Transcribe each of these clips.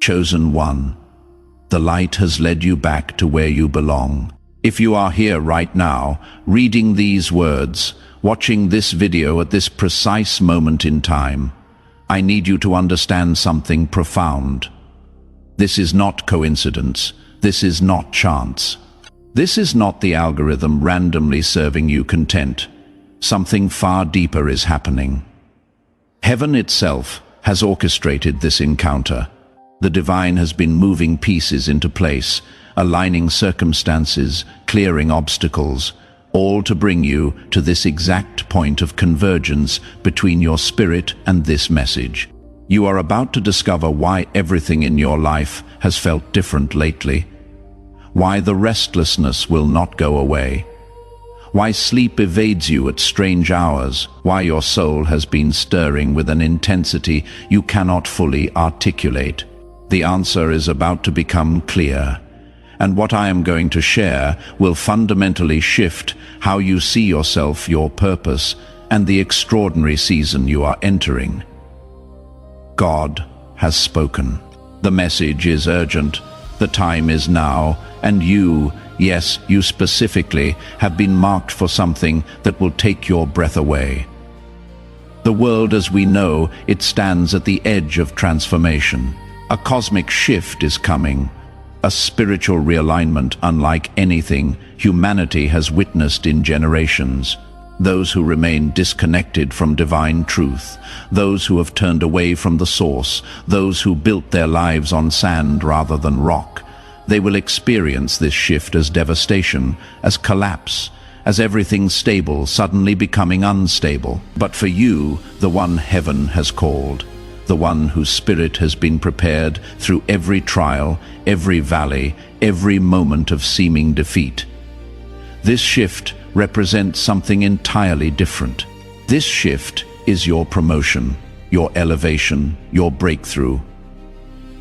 chosen one. The light has led you back to where you belong. If you are here right now, reading these words, watching this video at this precise moment in time, I need you to understand something profound. This is not coincidence. This is not chance. This is not the algorithm randomly serving you content. Something far deeper is happening. Heaven itself has orchestrated this encounter. The divine has been moving pieces into place, aligning circumstances, clearing obstacles, all to bring you to this exact point of convergence between your spirit and this message. You are about to discover why everything in your life has felt different lately, why the restlessness will not go away, why sleep evades you at strange hours, why your soul has been stirring with an intensity you cannot fully articulate. The answer is about to become clear, and what I am going to share will fundamentally shift how you see yourself, your purpose, and the extraordinary season you are entering. God has spoken. The message is urgent. The time is now, and you, yes, you specifically, have been marked for something that will take your breath away. The world as we know it stands at the edge of transformation. A cosmic shift is coming, a spiritual realignment unlike anything humanity has witnessed in generations. Those who remain disconnected from divine truth, those who have turned away from the source, those who built their lives on sand rather than rock, they will experience this shift as devastation, as collapse, as everything stable suddenly becoming unstable. But for you, the one heaven has called, the one whose spirit has been prepared through every trial, every valley, every moment of seeming defeat. This shift represents something entirely different. This shift is your promotion, your elevation, your breakthrough.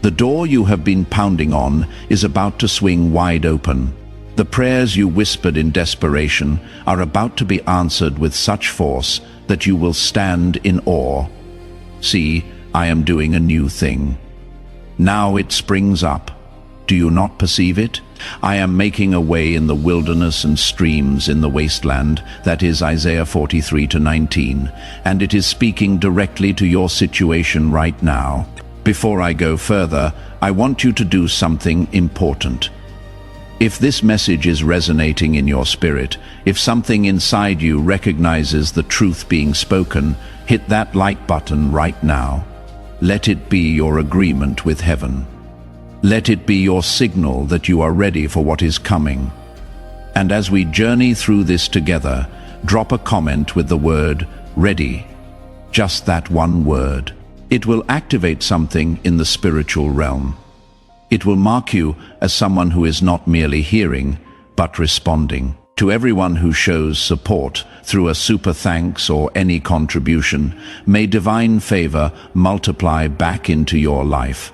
The door you have been pounding on is about to swing wide open. The prayers you whispered in desperation are about to be answered with such force that you will stand in awe. See, I am doing a new thing. Now it springs up. Do you not perceive it? I am making a way in the wilderness and streams in the wasteland. That is Isaiah 43:19, and it is speaking directly to your situation right now. Before I go further, I want you to do something important. If this message is resonating in your spirit, if something inside you recognizes the truth being spoken, hit that like button right now. Let it be your agreement with heaven. Let it be your signal that you are ready for what is coming. And as we journey through this together, drop a comment with the word ready. Just that one word. It will activate something in the spiritual realm. It will mark you as someone who is not merely hearing, but responding. To everyone who shows support through a super thanks or any contribution, may divine favor multiply back into your life.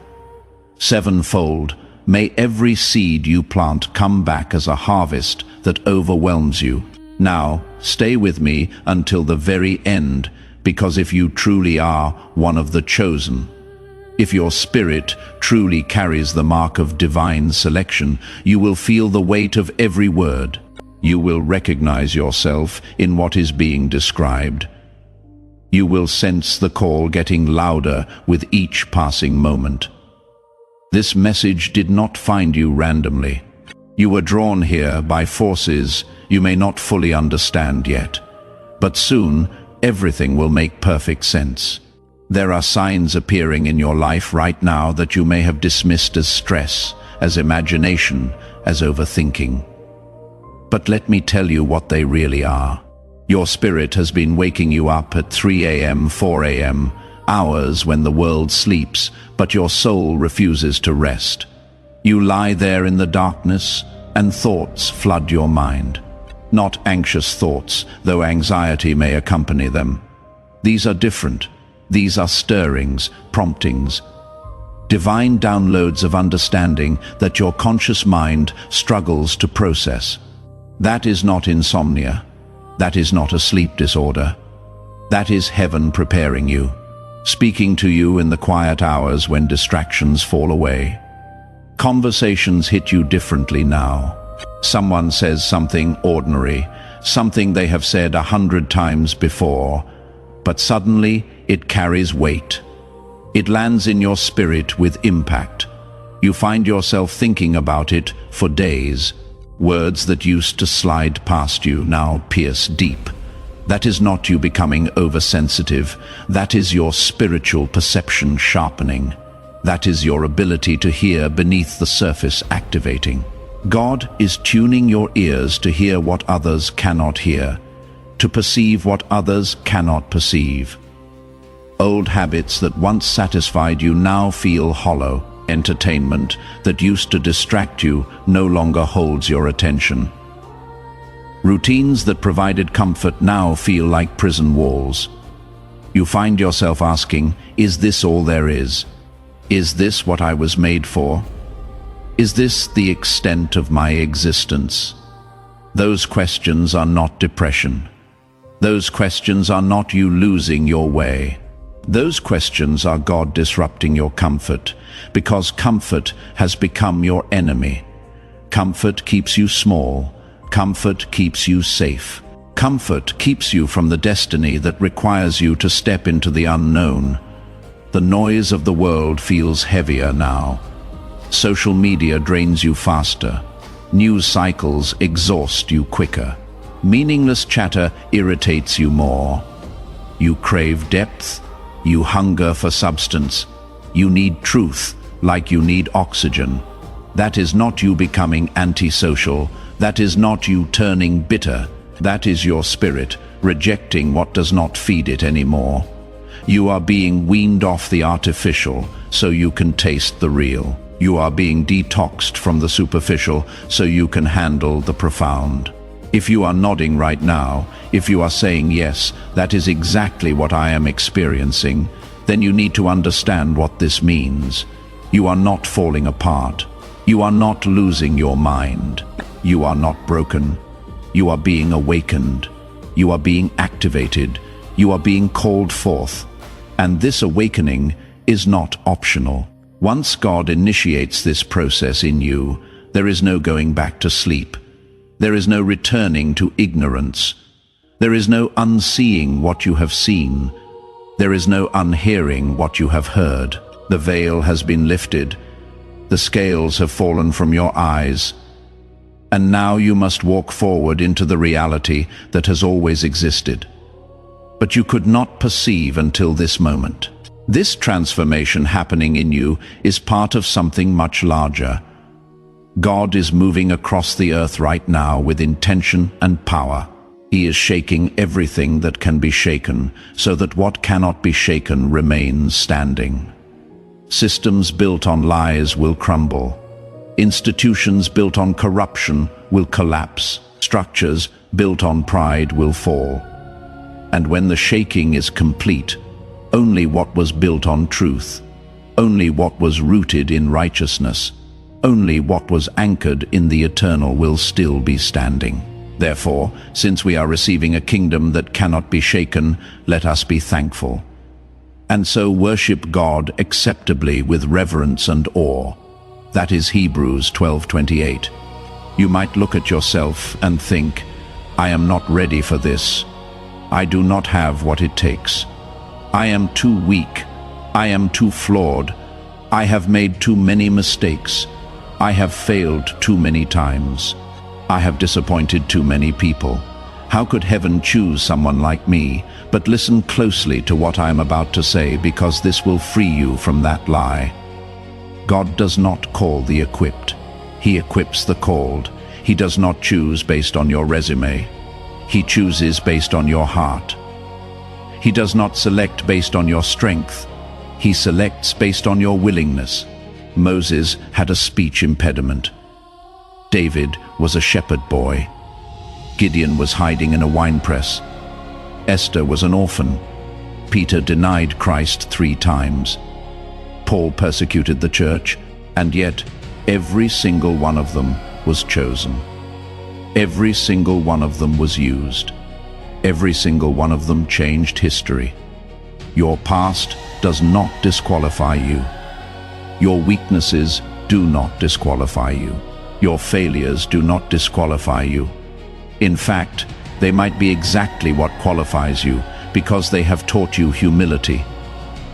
Sevenfold, may every seed you plant come back as a harvest that overwhelms you. Now, stay with me until the very end, because if you truly are one of the chosen, if your spirit truly carries the mark of divine selection, you will feel the weight of every word. You will recognize yourself in what is being described. You will sense the call getting louder with each passing moment. This message did not find you randomly. You were drawn here by forces you may not fully understand yet. But soon, everything will make perfect sense. There are signs appearing in your life right now that you may have dismissed as stress, as imagination, as overthinking. But let me tell you what they really are. Your spirit has been waking you up at 3 a.m., 4 a.m., hours when the world sleeps, but your soul refuses to rest. You lie there in the darkness, and thoughts flood your mind. Not anxious thoughts, though anxiety may accompany them. These are different. These are stirrings, promptings, divine downloads of understanding that your conscious mind struggles to process. That is not insomnia. That is not a sleep disorder. That is heaven preparing you. speaking to you in the quiet hours when distractions fall away. Conversations hit you differently now. Someone says something ordinary, something they have said 100 times before, but suddenly it carries weight. It lands in your spirit with impact. You find yourself thinking about it for days. Words that used to slide past you now pierce deep. That is not you becoming oversensitive. That is your spiritual perception sharpening. That is your ability to hear beneath the surface activating. God is tuning your ears to hear what others cannot hear, to perceive what others cannot perceive. Old habits that once satisfied you now feel hollow. Entertainment that used to distract you no longer holds your attention. Routines that provided comfort now feel like prison walls. You find yourself asking, is this all there is? Is this what I was made for? Is this the extent of my existence? Those questions are not depression. Those questions are not you losing your way. Those questions are God disrupting your comfort, because comfort has become your enemy. Comfort keeps you small. Comfort keeps you safe. Comfort keeps you from the destiny that requires you to step into the unknown. The noise of the world feels heavier now. Social media drains you faster. News cycles exhaust you quicker. Meaningless chatter irritates you more. You crave depth. You hunger for substance. You need truth like you need oxygen. That is not you becoming antisocial. That is not you turning bitter. That is your spirit rejecting what does not feed it anymore. You are being weaned off the artificial so you can taste the real. You are being detoxed from the superficial so you can handle the profound. If you are nodding right now, if you are saying yes, that is exactly what I am experiencing, then you need to understand what this means. You are not falling apart. You are not losing your mind. You are not broken. You are being awakened. You are being activated. You are being called forth. And this awakening is not optional. Once God initiates this process in you, there is no going back to sleep. There is no returning to ignorance. There is no unseeing what you have seen. There is no unhearing what you have heard. The veil has been lifted. The scales have fallen from your eyes. And now you must walk forward into the reality that has always existed. But you could not perceive until this moment. This transformation happening in you is part of something much larger. God is moving across the earth right now with intention and power. He is shaking everything that can be shaken, so that what cannot be shaken remains standing. Systems built on lies will crumble. Institutions built on corruption will collapse. Structures built on pride will fall. And when the shaking is complete, only what was built on truth, only what was rooted in righteousness, only what was anchored in the eternal will still be standing. Therefore, since we are receiving a kingdom that cannot be shaken, let us be thankful. And so worship God acceptably with reverence and awe. That is Hebrews 12:28. You might look at yourself and think, I am not ready for this. I do not have what it takes. I am too weak. I am too flawed. I have made too many mistakes. I have failed too many times. I have disappointed too many people. How could heaven choose someone like me? But listen closely to what I am about to say, because this will free you from that lie. God does not call the equipped. He equips the called. He does not choose based on your resume. He chooses based on your heart. He does not select based on your strength. He selects based on your willingness. Moses had a speech impediment. David was a shepherd boy. Gideon was hiding in a winepress. Esther was an orphan. Peter denied Christ 3 times. Paul persecuted the church, and yet every single one of them was chosen. Every single one of them was used. Every single one of them changed history. Your past does not disqualify you. Your weaknesses do not disqualify you. Your failures do not disqualify you. In fact, they might be exactly what qualifies you, because they have taught you humility.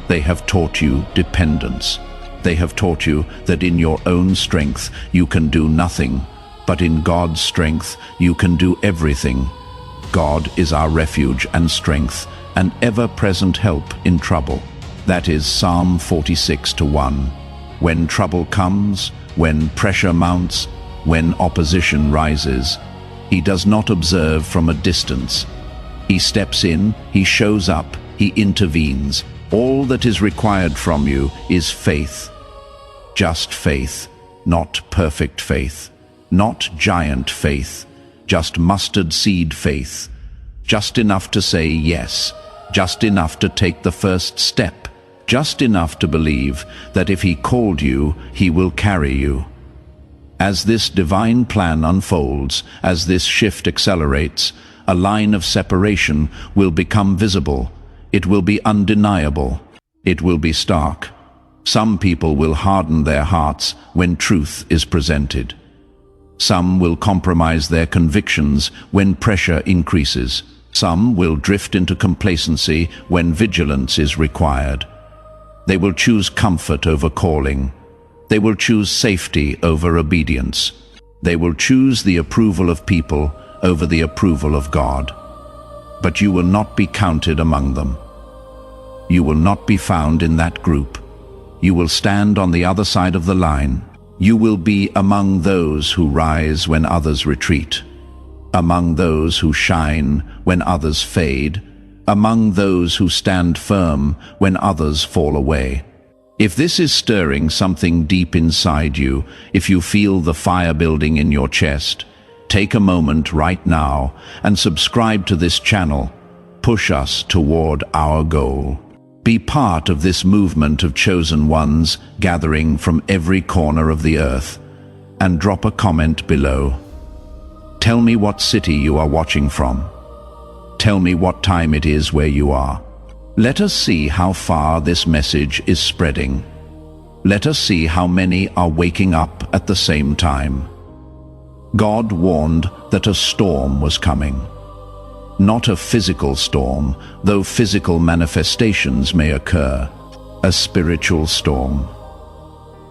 They have taught you dependence. They have taught you that in your own strength you can do nothing, but in God's strength you can do everything. God is our refuge and strength, an ever-present help in trouble. That is Psalm 46:1. When trouble comes, when pressure mounts, when opposition rises, He does not observe from a distance. He steps in, He shows up, He intervenes. All that is required from you is faith. Just faith, not perfect faith, not giant faith, just mustard seed faith. Just enough to say yes, just enough to take the first step, just enough to believe that if He called you, He will carry you. As this divine plan unfolds, as this shift accelerates, a line of separation will become visible. It will be undeniable. It will be stark. Some people will harden their hearts when truth is presented. Some will compromise their convictions when pressure increases. Some will drift into complacency when vigilance is required. They will choose comfort over calling. They will choose safety over obedience. They will choose the approval of people over the approval of God. But you will not be counted among them. You will not be found in that group. You will stand on the other side of the line. You will be among those who rise when others retreat, among those who shine when others fade, among those who stand firm when others fall away. If this is stirring something deep inside you, if you feel the fire building in your chest, take a moment right now and subscribe to this channel. Push us toward our goal. Be part of this movement of chosen ones gathering from every corner of the earth, and drop a comment below. Tell me what city you are watching from. Tell me what time it is where you are. Let us see how far this message is spreading. Let us see how many are waking up at the same time. God warned that a storm was coming. Not a physical storm, though physical manifestations may occur. A spiritual storm.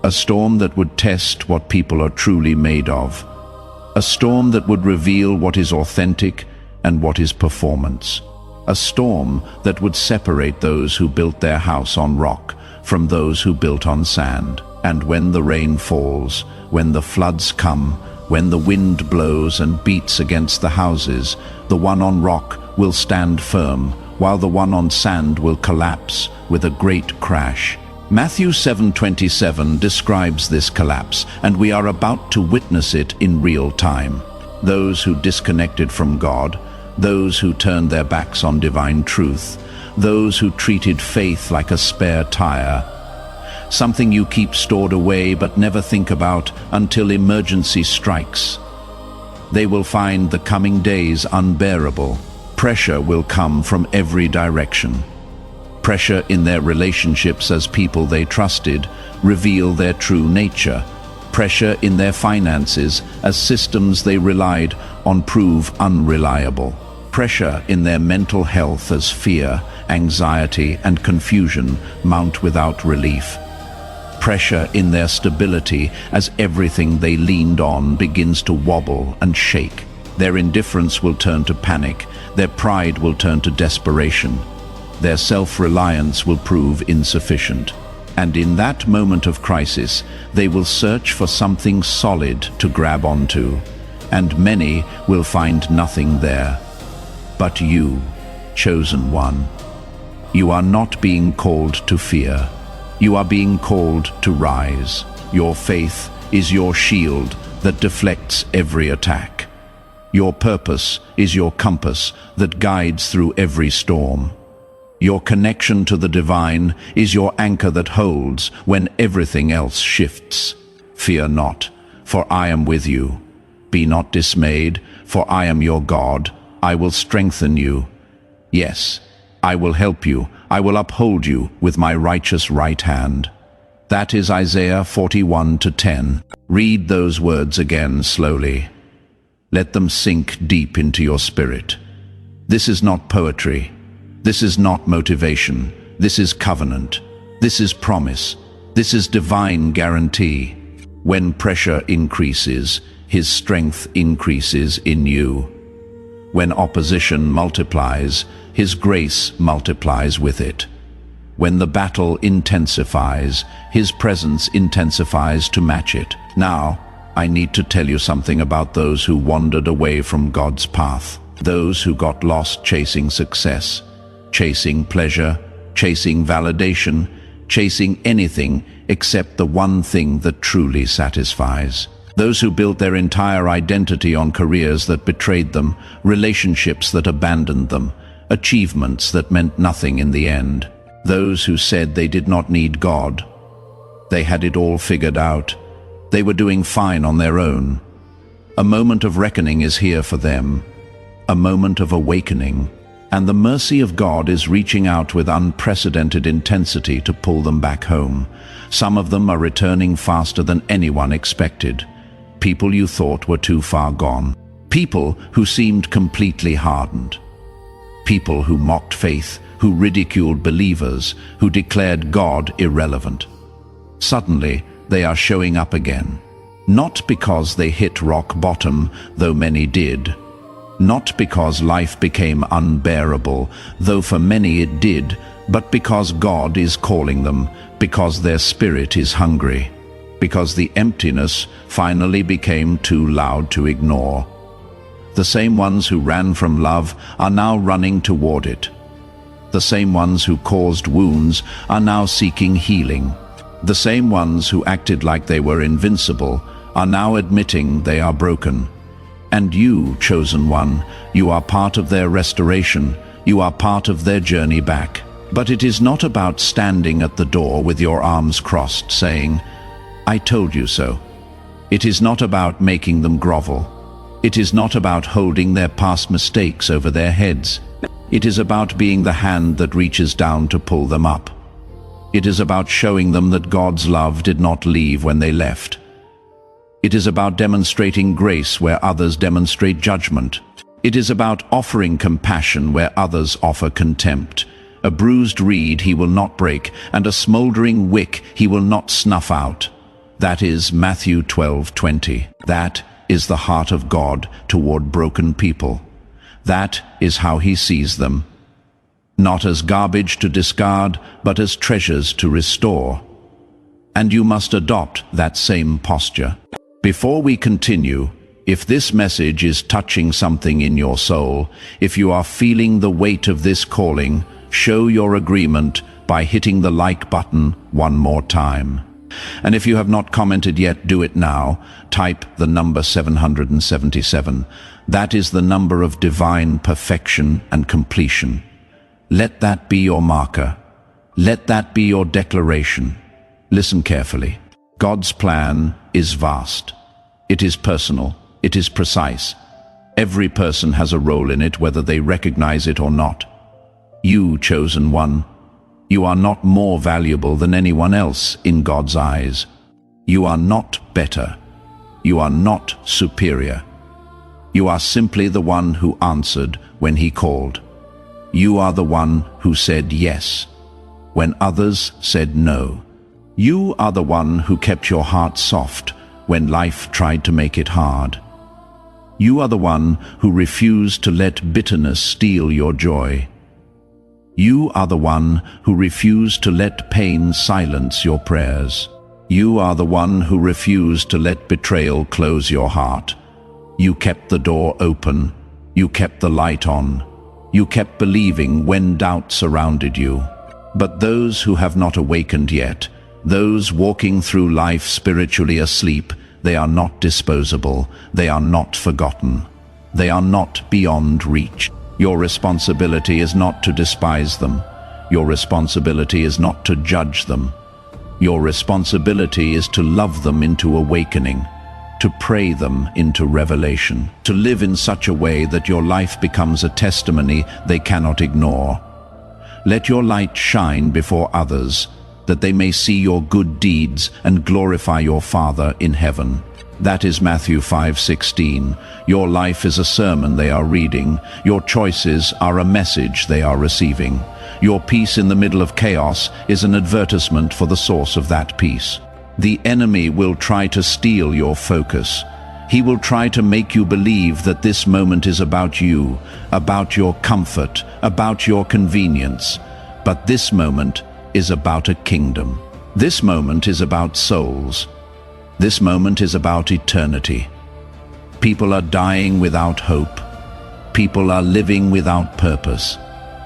A storm that would test what people are truly made of. A storm that would reveal what is authentic and what is performance. A storm that would separate those who built their house on rock from those who built on sand. And when the rain falls, when the floods come, when the wind blows and beats against the houses, the one on rock will stand firm, while the one on sand will collapse with a great crash. Matthew 7:27 describes this collapse, and we are about to witness it in real time. Those who disconnected from God, those who turned their backs on divine truth, those who treated faith like a spare tire, something you keep stored away but never think about until emergency strikes. They will find the coming days unbearable. Pressure will come from every direction. Pressure in their relationships as people they trusted reveal their true nature. Pressure in their finances as systems they relied on prove unreliable. Pressure in their mental health as fear, anxiety, and confusion mount without relief. Pressure in their stability as everything they leaned on begins to wobble and shake. Their indifference will turn to panic. Their pride will turn to desperation. Their self-reliance will prove insufficient. And in that moment of crisis, they will search for something solid to grab onto. And many will find nothing there. But you, chosen one, you are not being called to fear. You are being called to rise. Your faith is your shield that deflects every attack. Your purpose is your compass that guides through every storm. Your connection to the divine is your anchor that holds when everything else shifts. Fear not, for I am with you. Be not dismayed, for I am your God. I will strengthen you. Yes, I will help you. I will uphold you with my righteous right hand. That is Isaiah 41:10. Read those words again slowly. Let them sink deep into your spirit. This is not poetry. This is not motivation. This is covenant. This is promise. This is divine guarantee. When pressure increases, His strength increases in you. When opposition multiplies, His grace multiplies with it. When the battle intensifies, His presence intensifies to match it. Now, I need to tell you something about those who wandered away from God's path. Those who got lost chasing success, chasing pleasure, chasing validation, chasing anything except the one thing that truly satisfies. Those who built their entire identity on careers that betrayed them, relationships that abandoned them, achievements that meant nothing in the end. Those who said they did not need God. They had it all figured out. They were doing fine on their own. A moment of reckoning is here for them. A moment of awakening. And the mercy of God is reaching out with unprecedented intensity to pull them back home. Some of them are returning faster than anyone expected. People you thought were too far gone. People who seemed completely hardened. People who mocked faith, who ridiculed believers, who declared God irrelevant. Suddenly, they are showing up again. Not because they hit rock bottom, though many did. Not because life became unbearable, though for many it did, but because God is calling them, because their spirit is hungry, because the emptiness finally became too loud to ignore. The same ones who ran from love are now running toward it. The same ones who caused wounds are now seeking healing. The same ones who acted like they were invincible are now admitting they are broken. And you, chosen one, you are part of their restoration. You are part of their journey back. But it is not about standing at the door with your arms crossed, saying, "I told you so." It is not about making them grovel. It is not about holding their past mistakes over their heads. It is about being the hand that reaches down to pull them up. It is about showing them that God's love did not leave when they left. It is about demonstrating grace where others demonstrate judgment. It is about offering compassion where others offer contempt. A bruised reed He will not break, and a smoldering wick He will not snuff out. That is Matthew 12:20. That is the heart of God toward broken people. That is how He sees them. Not as garbage to discard, but as treasures to restore. And you must adopt that same posture. Before we continue, if this message is touching something in your soul, if you are feeling the weight of this calling, show your agreement by hitting the like button one more time. And if you have not commented yet, do it now. Type the number 777. That is the number of divine perfection and completion. Let that be your marker. Let that be your declaration. Listen carefully. God's plan is vast. It is personal. It is precise. Every person has a role in it, whether they recognize it or not. You, chosen one, you are not more valuable than anyone else in God's eyes. You are not better. You are not superior. You are simply the one who answered when He called. You are the one who said yes when others said no. You are the one who kept your heart soft when life tried to make it hard. You are the one who refused to let bitterness steal your joy. You are the one who refused to let pain silence your prayers. You are the one who refused to let betrayal close your heart. You kept the door open. You kept the light on. You kept believing when doubt surrounded you. But those who have not awakened yet, those walking through life spiritually asleep, they are not disposable. They are not forgotten. They are not beyond reach. Your responsibility is not to despise them. Your responsibility is not to judge them. Your responsibility is to love them into awakening, to pray them into revelation, to live in such a way that your life becomes a testimony they cannot ignore. Let your light shine before others, that they may see your good deeds and glorify your Father in heaven. That is Matthew 5:16. Your life is a sermon they are reading. Your choices are a message they are receiving. Your peace in the middle of chaos is an advertisement for the source of that peace. The enemy will try to steal your focus. He will try to make you believe that this moment is about you, about your comfort, about your convenience. But this moment is about a kingdom. This moment is about souls. This moment is about eternity. People are dying without hope. People are living without purpose.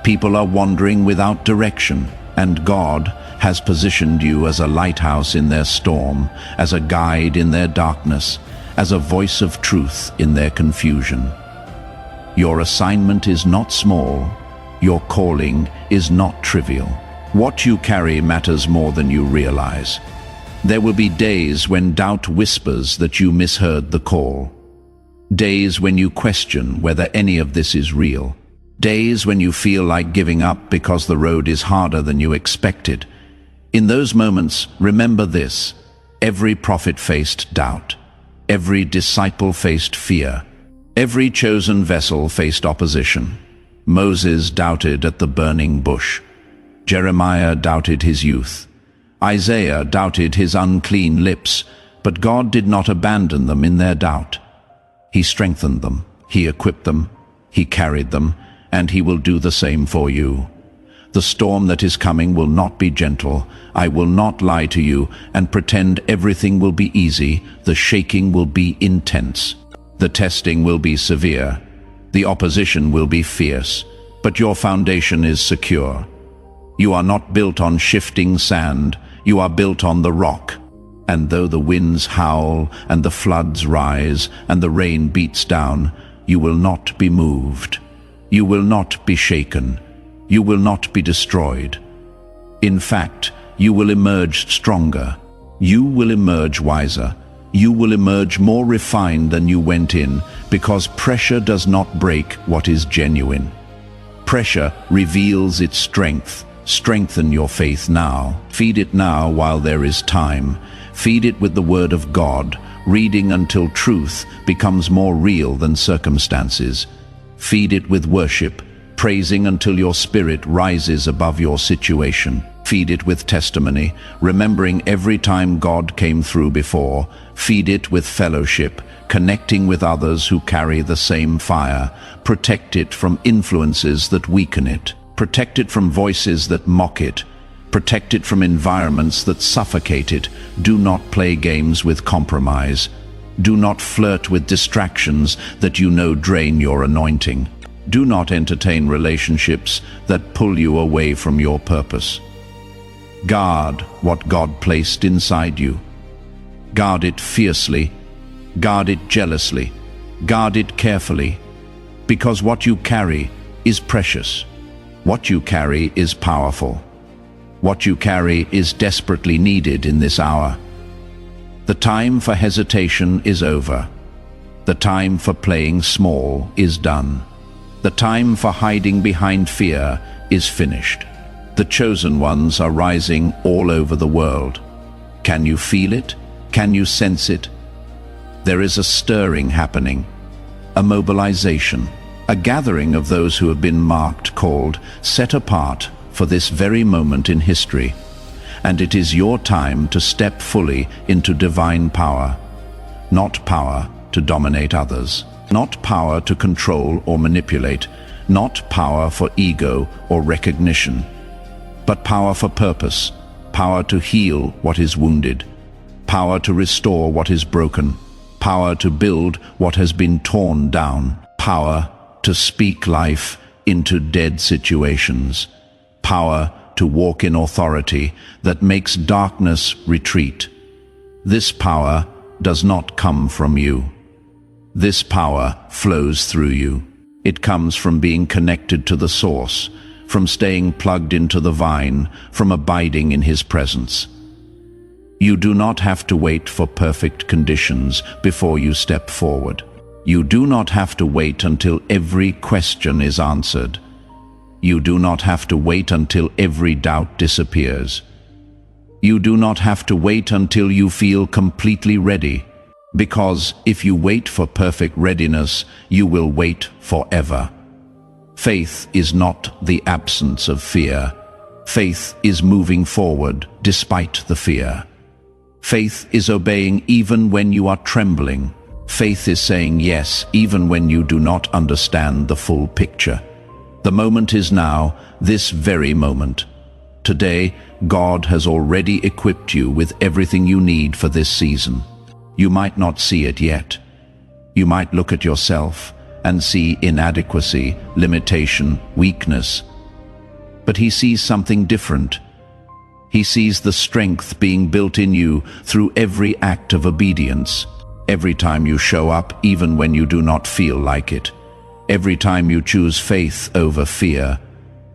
People are wandering without direction. And God has positioned you as a lighthouse in their storm, as a guide in their darkness, as a voice of truth in their confusion. Your assignment is not small. Your calling is not trivial. What you carry matters more than you realize. There will be days when doubt whispers that you misheard the call. Days when you question whether any of this is real. Days when you feel like giving up because the road is harder than you expected. In those moments, remember this: every prophet faced doubt. Every disciple faced fear. Every chosen vessel faced opposition. Moses doubted at the burning bush. Jeremiah doubted his youth. Isaiah doubted his unclean lips, but God did not abandon them in their doubt. He strengthened them, He equipped them, He carried them, and He will do the same for you. The storm that is coming will not be gentle. I will not lie to you and pretend everything will be easy. The shaking will be intense. The testing will be severe. The opposition will be fierce. But your foundation is secure. You are not built on shifting sand. You are built on the rock. And though the winds howl and the floods rise and the rain beats down, you will not be moved. You will not be shaken. You will not be destroyed. In fact, you will emerge stronger. You will emerge wiser. You will emerge more refined than you went in, because pressure does not break what is genuine. Pressure reveals its strength. Strengthen your faith now. Feed it now while there is time. Feed it with the Word of God, reading until truth becomes more real than circumstances. Feed it with worship, praising until your spirit rises above your situation. Feed it with testimony, remembering every time God came through before. Feed it with fellowship, connecting with others who carry the same fire. Protect it from influences that weaken it. Protect it from voices that mock it. Protect it from environments that suffocate it. Do not play games with compromise. Do not flirt with distractions that you know drain your anointing. Do not entertain relationships that pull you away from your purpose. Guard what God placed inside you. Guard it fiercely. Guard it jealously. Guard it carefully. Because what you carry is precious. What you carry is powerful. What you carry is desperately needed in this hour. The time for hesitation is over. The time for playing small is done. The time for hiding behind fear is finished. The chosen ones are rising all over the world. Can you feel it? Can you sense it? There is a stirring happening, a mobilization, a gathering of those who have been marked, called, set apart for this very moment in history. And it is your time to step fully into divine power. Not power to dominate others. Not power to control or manipulate. Not power for ego or recognition. But power for purpose. Power to heal what is wounded. Power to restore what is broken. Power to build what has been torn down. Power to speak life into dead situations. Power to walk in authority that makes darkness retreat. This power does not come from you. This power flows through you. It comes from being connected to the source, from staying plugged into the vine, from abiding in His presence. You do not have to wait for perfect conditions before you step forward. You do not have to wait until every question is answered. You do not have to wait until every doubt disappears. You do not have to wait until you feel completely ready, because if you wait for perfect readiness, you will wait forever. Faith is not the absence of fear. Faith is moving forward despite the fear. Faith is obeying even when you are trembling. Faith is saying yes even when you do not understand the full picture. The moment is now, this very moment. Today, God has already equipped you with everything you need for this season. You might not see it yet. You might look at yourself and see inadequacy, limitation, weakness. But He sees something different. He sees the strength being built in you through every act of obedience. Every time you show up, even when you do not feel like it. Every time you choose faith over fear.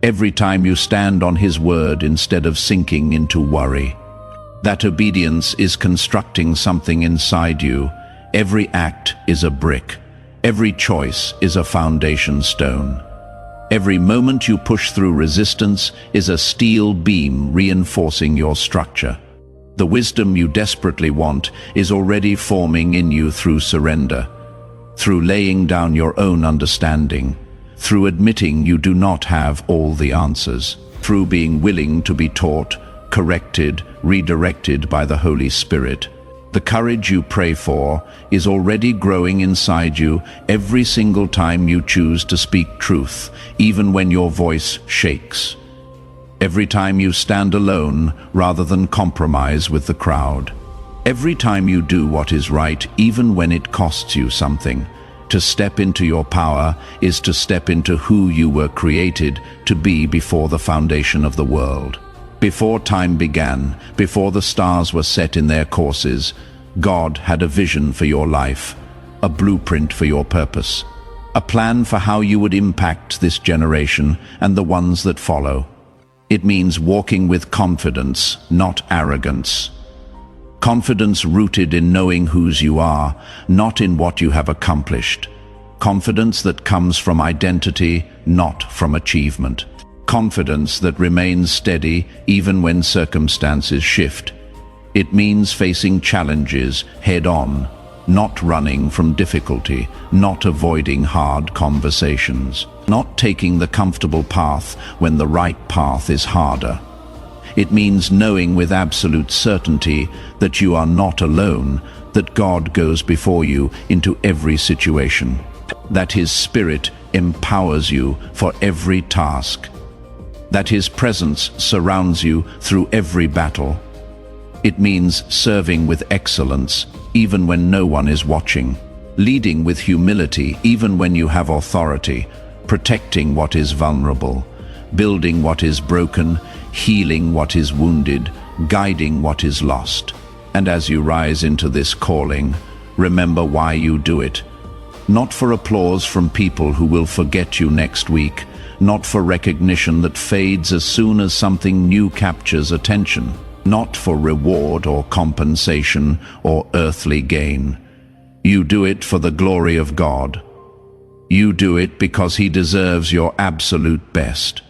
Every time you stand on His word instead of sinking into worry. That obedience is constructing something inside you. Every act is a brick. Every choice is a foundation stone. Every moment you push through resistance is a steel beam reinforcing your structure. The wisdom you desperately want is already forming in you through surrender, through laying down your own understanding, through admitting you do not have all the answers, through being willing to be taught, corrected, redirected by the Holy Spirit. The courage you pray for is already growing inside you every single time you choose to speak truth, even when your voice shakes. Every time you stand alone rather than compromise with the crowd. Every time you do what is right, even when it costs you something. To step into your power is to step into who you were created to be before the foundation of the world. Before time began, before the stars were set in their courses, God had a vision for your life, a blueprint for your purpose, a plan for how you would impact this generation and the ones that follow. It means walking with confidence, not arrogance. Confidence rooted in knowing whose you are, not in what you have accomplished. Confidence that comes from identity, not from achievement. Confidence that remains steady even when circumstances shift. It means facing challenges head-on, not running from difficulty, not avoiding hard conversations, not taking the comfortable path when the right path is harder. It means knowing with absolute certainty that you are not alone, that God goes before you into every situation, that His Spirit empowers you for every task, that His presence surrounds you through every battle. It means serving with excellence, even when no one is watching, leading with humility, even when you have authority, protecting what is vulnerable, building what is broken, healing what is wounded, guiding what is lost. And as you rise into this calling, remember why you do it. Not for applause from people who will forget you next week, not for recognition that fades as soon as something new captures attention, not for reward or compensation or earthly gain. You do it for the glory of God. You do it because He deserves your absolute best.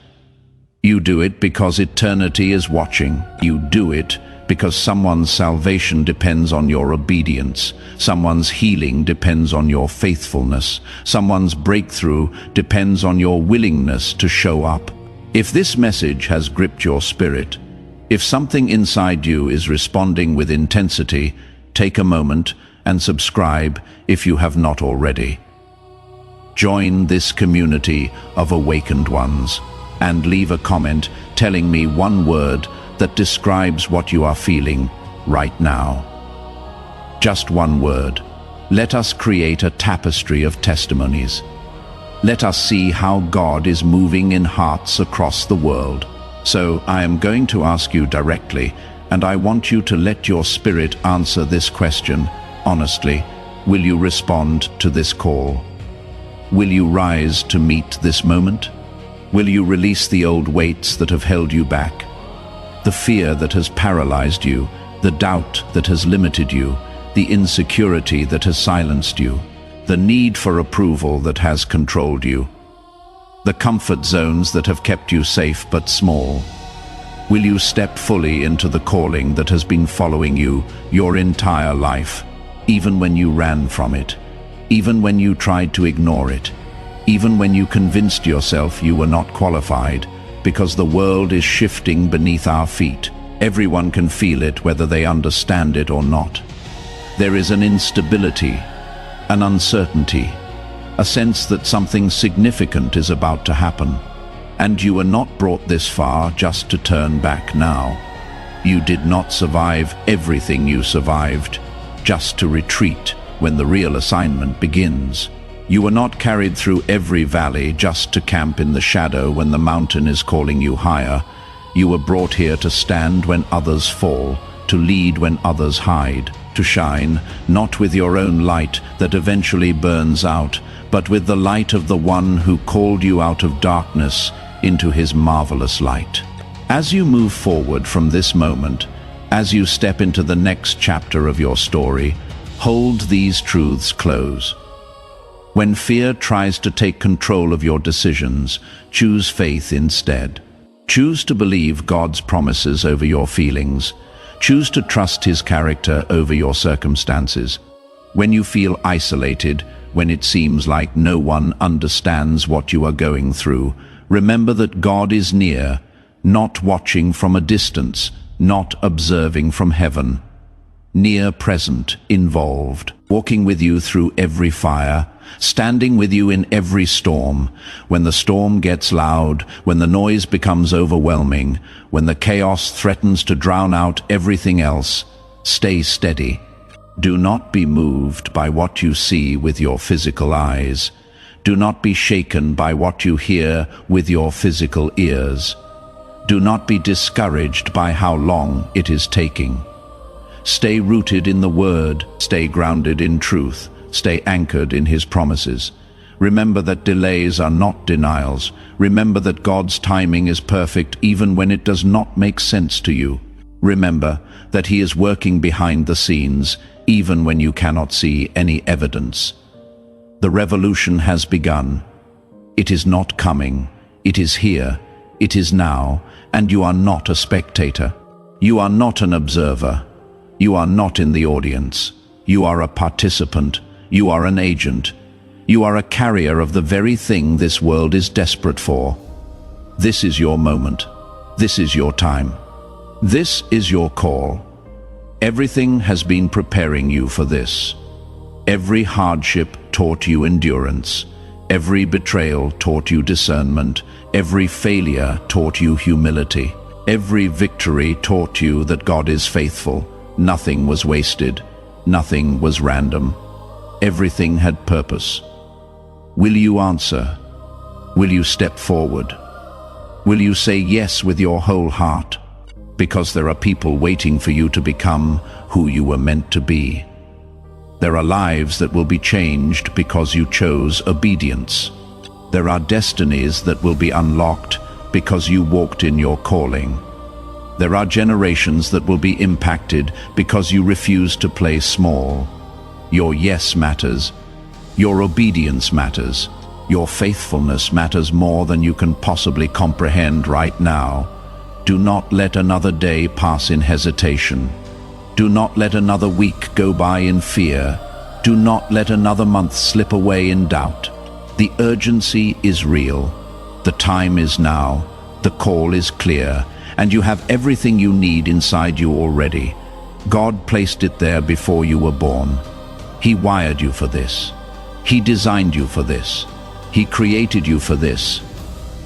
You do it because eternity is watching. You do it because someone's salvation depends on your obedience. Someone's healing depends on your faithfulness. Someone's breakthrough depends on your willingness to show up. If this message has gripped your spirit, if something inside you is responding with intensity, take a moment and subscribe if you have not already. Join this community of awakened ones and leave a comment telling me one word that describes what you are feeling right now. Just one word. Let us create a tapestry of testimonies. Let us see how God is moving in hearts across the world. So I am going to ask you directly, and I want you to let your spirit answer this question honestly. Will you respond to this call? Will you rise to meet this moment? Will you release the old weights that have held you back? The fear that has paralyzed you, the doubt that has limited you, the insecurity that has silenced you, the need for approval that has controlled you. the comfort zones that have kept you safe but small? Will you step fully into the calling that has been following you your entire life, even when you ran from it, even when you tried to ignore it, even when you convinced yourself you were not qualified, because the world is shifting beneath our feet? Everyone can feel it, whether they understand it or not. There is an instability, an uncertainty, a sense that something significant is about to happen. And you were not brought this far just to turn back now. You did not survive everything you survived just to retreat when the real assignment begins. You were not carried through every valley just to camp in the shadow when the mountain is calling you higher. You were brought here to stand when others fall, to lead when others hide, to shine, not with your own light that eventually burns out, but with the light of the one who called you out of darkness into his marvelous light. As you move forward from this moment, as you step into the next chapter of your story, hold these truths close. When fear tries to take control of your decisions, choose faith instead. Choose to believe God's promises over your feelings. Choose to trust his character over your circumstances. When you feel isolated, when it seems like no one understands what you are going through, remember that God is near, not watching from a distance, not observing from heaven. Near, present, involved, walking with you through every fire, standing with you in every storm. When the storm gets loud, when the noise becomes overwhelming, when the chaos threatens to drown out everything else, stay steady. Do not be moved by what you see with your physical eyes. Do not be shaken by what you hear with your physical ears. Do not be discouraged by how long it is taking. Stay rooted in the Word, stay grounded in truth, stay anchored in his promises. Remember that delays are not denials. Remember that God's timing is perfect even when it does not make sense to you. Remember that he is working behind the scenes even when you cannot see any evidence. The revolution has begun. It is not coming. It is here. It is now. And you are not a spectator. You are not an observer. You are not in the audience. You are a participant. You are an agent. You are a carrier of the very thing this world is desperate for. This is your moment. This is your time. This is your call. Everything has been preparing you for this. Every hardship taught you endurance. Every betrayal taught you discernment. Every failure taught you humility. Every victory taught you that God is faithful. Nothing was wasted. Nothing was random. Everything had purpose. Will you answer? Will you step forward? Will you say yes with your whole heart? Because there are people waiting for you to become who you were meant to be. There are lives that will be changed because you chose obedience. There are destinies that will be unlocked because you walked in your calling. There are generations that will be impacted because you refused to play small. Your yes matters. Your obedience matters. Your faithfulness matters more than you can possibly comprehend right now. Do not let another day pass in hesitation. Do not let another week go by in fear. Do not let another month slip away in doubt. The urgency is real. The time is now. The call is clear. And you have everything you need inside you already. God placed it there before you were born. He wired you for this. He designed you for this. He created you for this.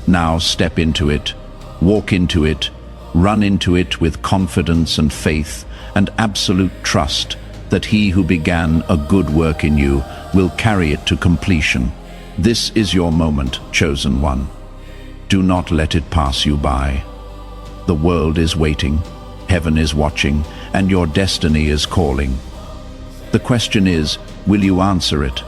Now step into it, walk into it, run into it with confidence and faith and absolute trust that he who began a good work in you will carry it to completion. This is your moment, chosen one. Do not let it pass you by. The world is waiting, heaven is watching, and your destiny is calling. The question is, will you answer it?